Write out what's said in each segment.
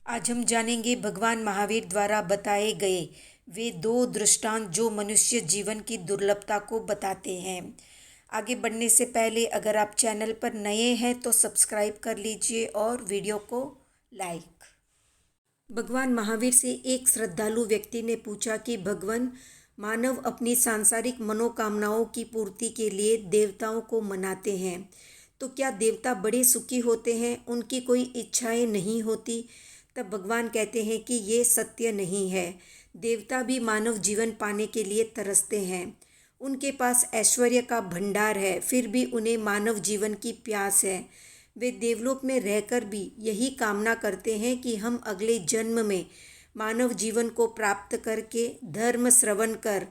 आज हम जानेंगे भगवान महावीर द्वारा बताए गए वे दो दृष्टांत जो मनुष्य जीवन की दुर्लभता को बताते हैं। आगे बढ़ने से पहले अगर आप चैनल पर नए हैं तो सब्सक्राइब कर लीजिए और वीडियो को लाइक। भगवान महावीर से एक श्रद्धालु व्यक्ति ने पूछा कि भगवान, मानव अपनी सांसारिक मनोकामनाओं की पूर्ति के लिए देवताओं को मनाते हैं, तो क्या देवता बड़े सुखी होते हैं, उनकी कोई इच्छाएं नहीं होती? तब भगवान कहते हैं कि ये सत्य नहीं है। देवता भी मानव जीवन पाने के लिए तरसते हैं। उनके पास ऐश्वर्य का भंडार है, फिर भी उन्हें मानव जीवन की प्यास है। वे देवलोक में रहकर भी यही कामना करते हैं कि हम अगले जन्म में मानव जीवन को प्राप्त करके धर्म श्रवण कर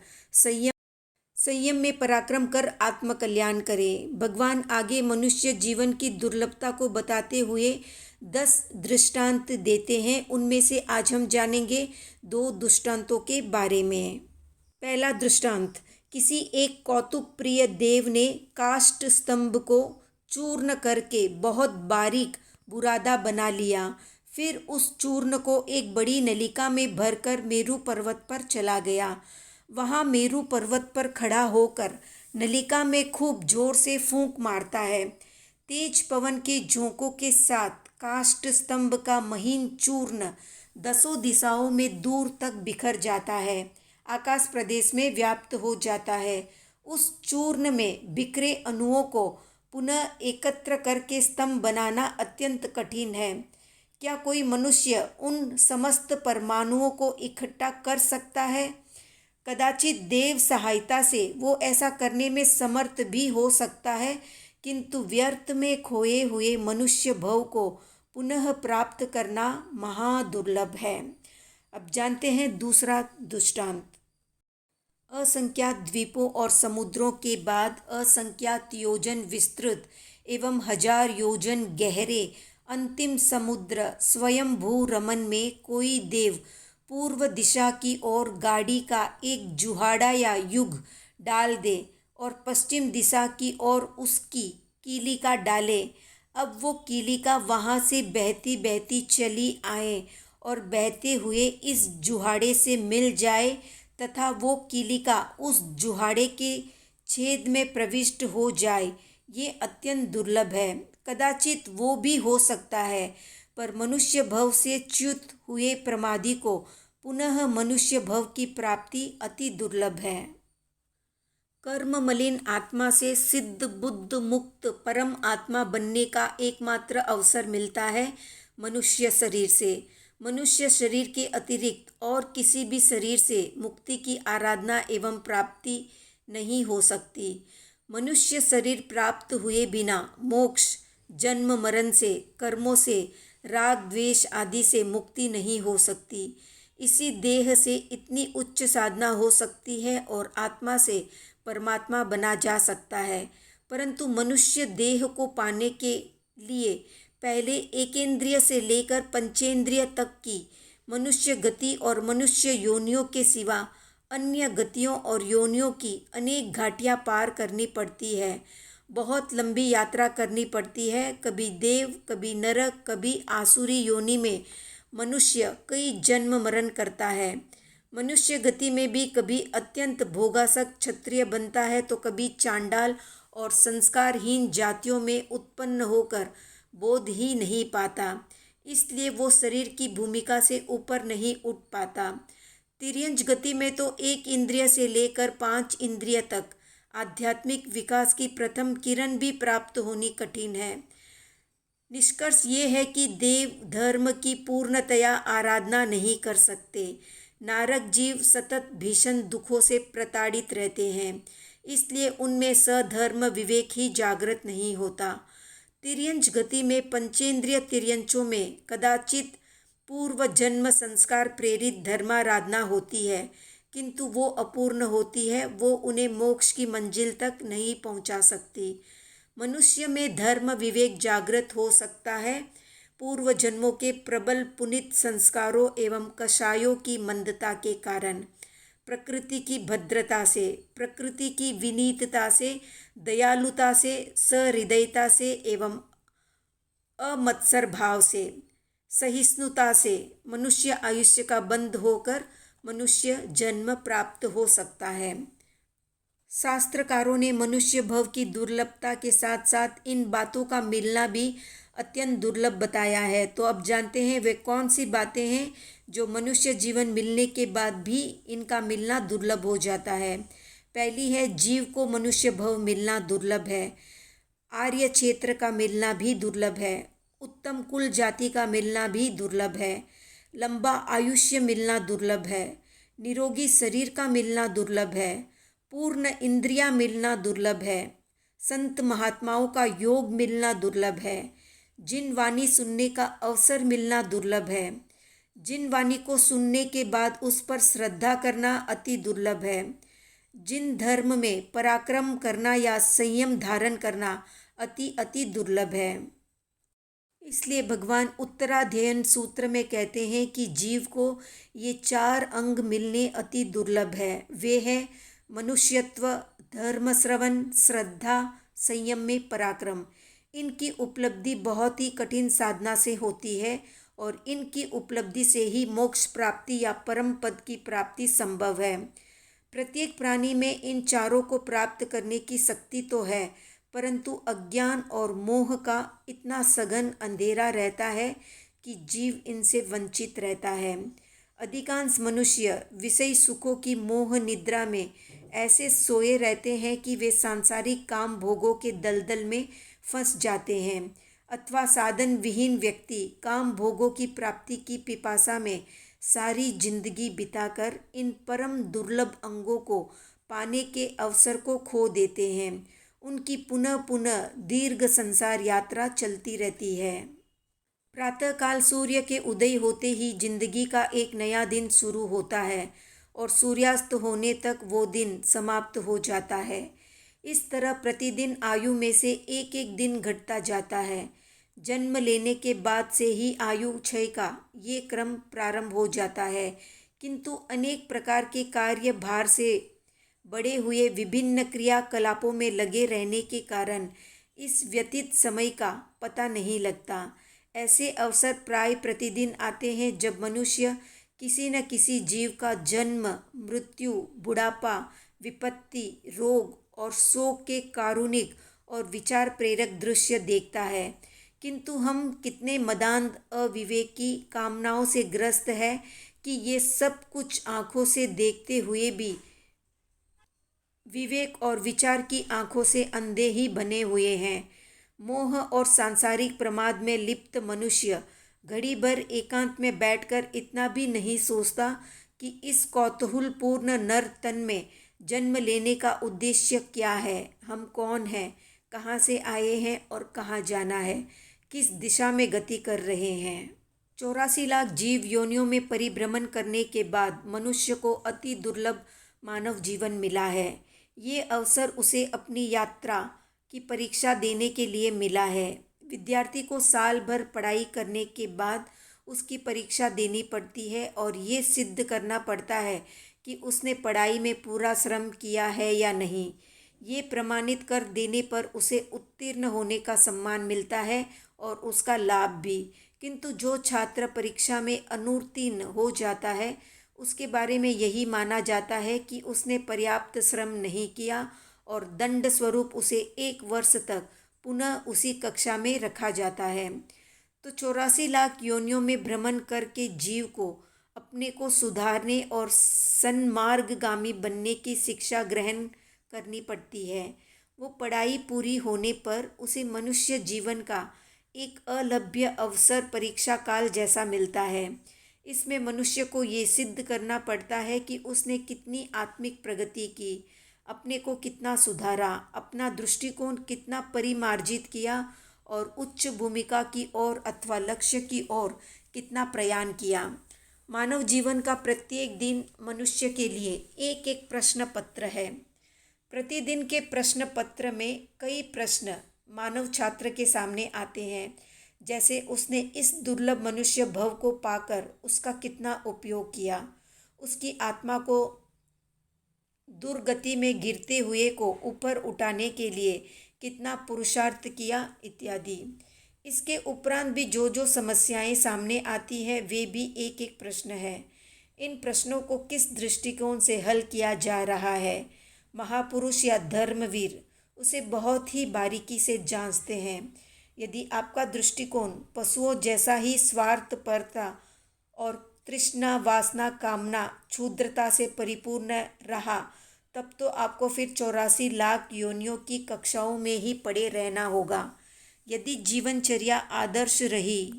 संयम में पराक्रम कर आत्मकल्याण करें। भगवान आगे मनुष्य जीवन की दुर्लभता को बताते हुए 10 दृष्टांत देते हैं। उनमें से आज हम जानेंगे 2 दृष्टांतों के बारे में। पहला दृष्टांत, किसी एक कौतुक प्रिय देव ने काष्ठ स्तंभ को चूर्ण करके बहुत बारीक बुरादा बना लिया। फिर उस चूर्ण को एक बड़ी नलिका में भरकर मेरू पर्वत पर चला गया। वहाँ मेरू पर्वत पर खड़ा होकर नलिका में खूब जोर से फूंक मारता है। तेज पवन के झोंकों के साथ काष्ठ स्तंभ का महीन चूर्ण 10 दिशाओं में दूर तक बिखर जाता है, आकाश प्रदेश में व्याप्त हो जाता है। उस चूर्ण में बिखरे अणुओं को पुनः एकत्र करके स्तंभ बनाना अत्यंत कठिन है। क्या कोई मनुष्य उन समस्त परमाणुओं को इकट्ठा कर सकता है? कदाचित देव सहायता से वो ऐसा करने में समर्थ भी हो सकता है, किंतु व्यर्थ में खोए हुए मनुष्य भव को पुनः प्राप्त करना महादुर्लभ है। अब जानते हैं दूसरा दृष्टांत। असंख्यात द्वीपों और समुद्रों के बाद असंख्यात योजन विस्तृत एवं 1000 योजन गहरे अंतिम समुद्र स्वयंभू रमन में कोई देव पूर्व दिशा की ओर गाड़ी का एक जुहाड़ा या युग डाल दे और पश्चिम दिशा की ओर उसकी कीलिका डाले। अब वो कीलिका वहाँ से बहती बहती चली आए और बहते हुए इस जुहाड़े से मिल जाए तथा वो कीलिका उस जुहाड़े के छेद में प्रविष्ट हो जाए, ये अत्यंत दुर्लभ है। कदाचित वो भी हो सकता है, पर मनुष्य भव से च्युत हुए प्रमादी को पुनः मनुष्य भव की प्राप्ति अति दुर्लभ है। कर्म मलिन आत्मा से सिद्ध बुद्ध मुक्त परम आत्मा बनने का एकमात्र अवसर मिलता है मनुष्य शरीर से। मनुष्य शरीर के अतिरिक्त और किसी भी शरीर से मुक्ति की आराधना एवं प्राप्ति नहीं हो सकती। मनुष्य शरीर प्राप्त हुए बिना मोक्ष, जन्म मरण से, कर्मों से, राग द्वेष आदि से मुक्ति नहीं हो सकती। इसी देह से इतनी उच्च साधना हो सकती है और आत्मा से परमात्मा बना जा सकता है, परंतु मनुष्य देह को पाने के लिए पहले एकेंद्रिय से लेकर पंचेंद्रिय तक की मनुष्य गति और मनुष्य योनियों के सिवा अन्य गतियों और योनियों की अनेक घाटियां पार करनी पड़ती है। बहुत लंबी यात्रा करनी पड़ती है। कभी देव, कभी नरक, कभी आसुरी योनि में मनुष्य कई जन्म मरण करता है। मनुष्य गति में भी कभी अत्यंत भोगासक्त क्षत्रिय बनता है तो कभी चांडाल और संस्कारहीन जातियों में उत्पन्न होकर बोध ही नहीं पाता, इसलिए वो शरीर की भूमिका से ऊपर नहीं उठ पाता। तिर्यंच गति में तो 1 इंद्रिय से लेकर 5 इंद्रिय तक आध्यात्मिक विकास की प्रथम किरण भी प्राप्त होनी कठिन है। निष्कर्ष ये है कि देव धर्म की पूर्णतया आराधना नहीं कर सकते। नारक जीव सतत भीषण दुखों से प्रताड़ित रहते हैं, इसलिए उनमें सधर्म विवेक ही जागृत नहीं होता। तिर्यंच गति में पंचेंद्रिय तिर्यंचों में कदाचित पूर्व जन्म संस्कार प्रेरित धर्माराधना होती है, किंतु वो अपूर्ण होती है, वो उन्हें मोक्ष की मंजिल तक नहीं पहुंचा सकती। मनुष्य में धर्म विवेक जागृत हो सकता है पूर्व जन्मों के प्रबल पुनित संस्कारों एवं कषायों की मंदता के कारण, प्रकृति की भद्रता से, प्रकृति की विनीतता से, दयालुता से, सहृदयता से एवं अमत्सर भाव से। सहिष्णुता से मनुष्य आयुष्य का बंध होकर मनुष्य जन्म प्राप्त हो सकता है। शास्त्रकारों ने मनुष्य भव की दुर्लभता के साथ साथ इन बातों का मिलना भी अत्यंत दुर्लभ बताया है। तो अब जानते हैं वे कौन सी बातें हैं जो मनुष्य जीवन मिलने के बाद भी इनका मिलना दुर्लभ हो जाता है। पहली है, जीव को मनुष्य भव मिलना दुर्लभ है। आर्य क्षेत्र का मिलना भी दुर्लभ है। उत्तम कुल जाति का मिलना भी दुर्लभ है। लंबा आयुष्य मिलना दुर्लभ है। निरोगी शरीर का मिलना दुर्लभ है। पूर्ण इंद्रियां मिलना दुर्लभ है। संत महात्माओं का योग मिलना दुर्लभ है। जिन वाणी सुनने का अवसर मिलना दुर्लभ है। जिन वाणी को सुनने के बाद उस पर श्रद्धा करना अति दुर्लभ है। जिन धर्म में पराक्रम करना या संयम धारण करना अति दुर्लभ है। इसलिए भगवान उत्तराध्ययन सूत्र में कहते हैं कि जीव को ये 4 अंग मिलने अति दुर्लभ है। वे हैं मनुष्यत्व, धर्म श्रवण, श्रद्धा, संयम में पराक्रम। इनकी उपलब्धि बहुत ही कठिन साधना से होती है और इनकी उपलब्धि से ही मोक्ष प्राप्ति या परम पद की प्राप्ति संभव है। प्रत्येक प्राणी में इन चारों को प्राप्त करने की शक्ति तो है, परंतु अज्ञान और मोह का इतना सघन अंधेरा रहता है कि जीव इनसे वंचित रहता है। अधिकांश मनुष्य विषय सुखों की मोह निद्रा में ऐसे सोए रहते हैं कि वे सांसारिक काम भोगों के दलदल में फंस जाते हैं, अथवा साधन विहीन व्यक्ति काम भोगों की प्राप्ति की पिपासा में सारी जिंदगी बिताकर इन परम दुर्लभ अंगों को पाने के अवसर को खो देते हैं। उनकी पुनः पुनः दीर्घ संसार यात्रा चलती रहती है। प्रातःकाल सूर्य के उदय होते ही जिंदगी का एक नया दिन शुरू होता है और सूर्यास्त होने तक वो दिन समाप्त हो जाता है। इस तरह प्रतिदिन आयु में से एक एक दिन घटता जाता है। जन्म लेने के बाद से ही आयु क्षय का ये क्रम प्रारंभ हो जाता है, किंतु अनेक प्रकार के कार्य भार से बड़े हुए विभिन्न क्रियाकलापों में लगे रहने के कारण इस व्यतीत समय का पता नहीं लगता। ऐसे अवसर प्राय प्रतिदिन आते हैं जब मनुष्य किसी न किसी जीव का जन्म, मृत्यु, बुढ़ापा, विपत्ति, रोग और शोक के कारुणिक और विचार प्रेरक दृश्य देखता है। किंतु हम कितने मदान्ध अविवेकी कामनाओं से ग्रस्त है कि ये सब कुछ आँखों से देखते हुए भी विवेक और विचार की आँखों से अंधे ही बने हुए हैं। मोह और सांसारिक प्रमाद में लिप्त मनुष्य घड़ी भर एकांत में बैठकर इतना भी नहीं सोचता कि इस कौतूहलपूर्ण नर तन में जन्म लेने का उद्देश्य क्या है, हम कौन हैं, कहाँ से आए हैं और कहाँ जाना है, किस दिशा में गति कर रहे हैं। 84 लाख जीव योनियों में परिभ्रमण करने के बाद मनुष्य को अति दुर्लभ मानव जीवन मिला है। ये अवसर उसे अपनी यात्रा की परीक्षा देने के लिए मिला है। विद्यार्थी को साल भर पढ़ाई करने के बाद उसकी परीक्षा देनी पड़ती है और ये सिद्ध करना पड़ता है कि उसने पढ़ाई में पूरा श्रम किया है या नहीं। ये प्रमाणित कर देने पर उसे उत्तीर्ण होने का सम्मान मिलता है और उसका लाभ भी। किंतु जो छात्र परीक्षा में अनुत्तीर्ण हो जाता है उसके बारे में यही माना जाता है कि उसने पर्याप्त श्रम नहीं किया और दंड स्वरूप उसे 1 वर्ष तक पुनः उसी कक्षा में रखा जाता है। तो 84 लाख योनियों में भ्रमण करके जीव को अपने को सुधारने और सन्मार्गगामी बनने की शिक्षा ग्रहण करनी पड़ती है। वो पढ़ाई पूरी होने पर उसे मनुष्य जीवन का एक अलभ्य अवसर परीक्षा काल जैसा मिलता है। इसमें मनुष्य को ये सिद्ध करना पड़ता है कि उसने कितनी आत्मिक प्रगति की, अपने को कितना सुधारा, अपना दृष्टिकोण कितना परिमार्जित किया और उच्च भूमिका की ओर अथवा लक्ष्य की ओर कितना प्रयाण किया। मानव जीवन का प्रत्येक दिन मनुष्य के लिए एक एक प्रश्न पत्र है। प्रतिदिन के प्रश्न पत्र में कई प्रश्न मानव छात्र के सामने आते हैं, जैसे उसने इस दुर्लभ मनुष्य भव को पाकर उसका कितना उपयोग किया, उसकी आत्मा को दुर्गति में गिरते हुए को ऊपर उठाने के लिए कितना पुरुषार्थ किया इत्यादि। इसके उपरांत भी जो जो समस्याएं सामने आती है वे भी एक एक प्रश्न है। इन प्रश्नों को किस दृष्टिकोण से हल किया जा रहा है, महापुरुष या धर्मवीर उसे बहुत ही बारीकी से जांचते हैं। यदि आपका दृष्टिकोण पशुओं जैसा ही स्वार्थपरता और तृष्णा, वासना, कामना, क्षुद्रता से परिपूर्ण रहा, तब तो आपको फिर 84 लाख योनियों की कक्षाओं में ही पड़े रहना होगा। यदि जीवनचर्या आदर्श रही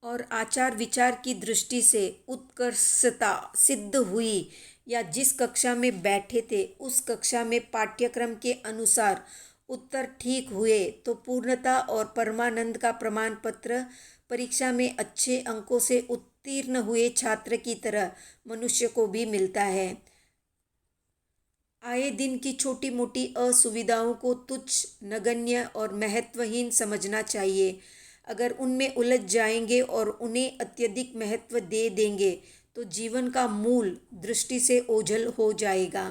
और आचार विचार की दृष्टि से उत्कर्षता सिद्ध हुई, या जिस कक्षा में बैठे थे उस कक्षा में पाठ्यक्रम के अनुसार उत्तर ठीक हुए, तो पूर्णता और परमानंद का प्रमाण पत्र परीक्षा में अच्छे अंकों से उत्तीर्ण हुए छात्र की तरह मनुष्य को भी मिलता है। आए दिन की छोटी मोटी असुविधाओं को तुच्छ, नगण्य और महत्वहीन समझना चाहिए। अगर उनमें उलझ जाएंगे और उन्हें अत्यधिक महत्व दे देंगे तो जीवन का मूल दृष्टि से ओझल हो जाएगा।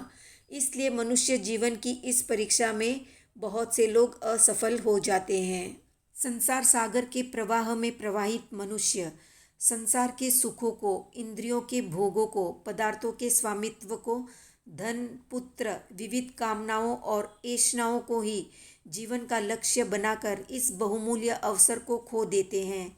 इसलिए मनुष्य जीवन की इस परीक्षा में बहुत से लोग असफल हो जाते हैं। संसार सागर के प्रवाह में प्रवाहित मनुष्य संसार के सुखों को, इंद्रियों के भोगों को, पदार्थों के स्वामित्व को, धन, पुत्र, विविध कामनाओं और ऐष्णाओं को ही जीवन का लक्ष्य बनाकर इस बहुमूल्य अवसर को खो देते हैं।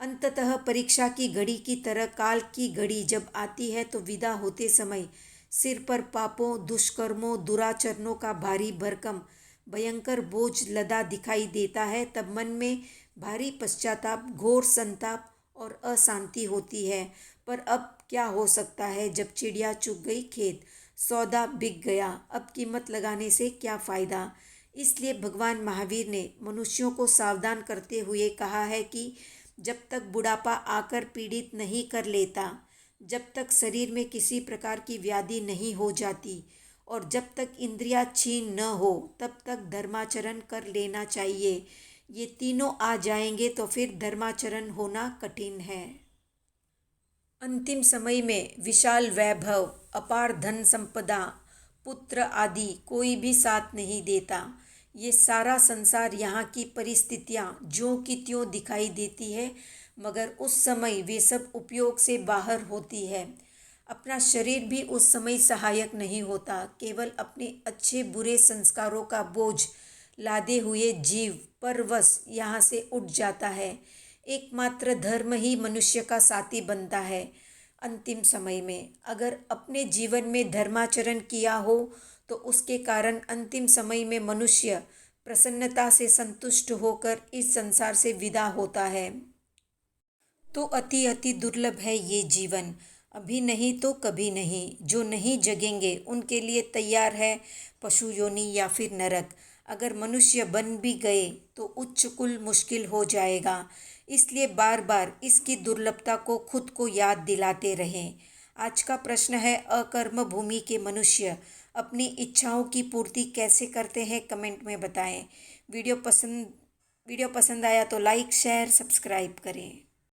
अंततः परीक्षा की घड़ी की तरह काल की घड़ी जब आती है तो विदा होते समय सिर पर पापों, दुष्कर्मों, दुराचरणों का भारी भरकम भयंकर बोझ लदा दिखाई देता है। तब मन में भारी पश्चाताप, घोर संताप और अशांति होती है। पर अब क्या हो सकता है जब चिड़िया चुग गई खेत, सौदा बिक गया, अब कीमत लगाने से क्या फ़ायदा। इसलिए भगवान महावीर ने मनुष्यों को सावधान करते हुए कहा है कि जब तक बुढ़ापा आकर पीड़ित नहीं कर लेता, जब तक शरीर में किसी प्रकार की व्याधि नहीं हो जाती और जब तक इंद्रियां छीन न हो, तब तक धर्माचरण कर लेना चाहिए। ये तीनों आ जाएंगे तो फिर धर्माचरण होना कठिन है। अंतिम समय में विशाल वैभव, अपार धन संपदा, पुत्र आदि कोई भी साथ नहीं देता। ये सारा संसार, यहाँ की परिस्थितियाँ ज्यों की त्यों दिखाई देती है, मगर उस समय वे सब उपयोग से बाहर होती है। अपना शरीर भी उस समय सहायक नहीं होता। केवल अपने अच्छे बुरे संस्कारों का बोझ लादे हुए जीव परवश यहाँ से उठ जाता है। एकमात्र धर्म ही मनुष्य का साथी बनता है। अंतिम समय में अगर अपने जीवन में धर्माचरण किया हो तो उसके कारण अंतिम समय में मनुष्य प्रसन्नता से संतुष्ट होकर इस संसार से विदा होता है। तो अति अति दुर्लभ है ये जीवन, अभी नहीं तो कभी नहीं। जो नहीं जगेंगे उनके लिए तैयार है पशु योनि या फिर नरक। अगर मनुष्य बन भी गए तो उच्च कुल मुश्किल हो जाएगा। इसलिए बार बार इसकी दुर्लभता को खुद को याद दिलाते रहें। आज का प्रश्न है, अकर्म भूमि के मनुष्य अपनी इच्छाओं की पूर्ति कैसे करते हैं, कमेंट में बताएं। वीडियो पसंद आया तो लाइक, शेयर, सब्सक्राइब करें।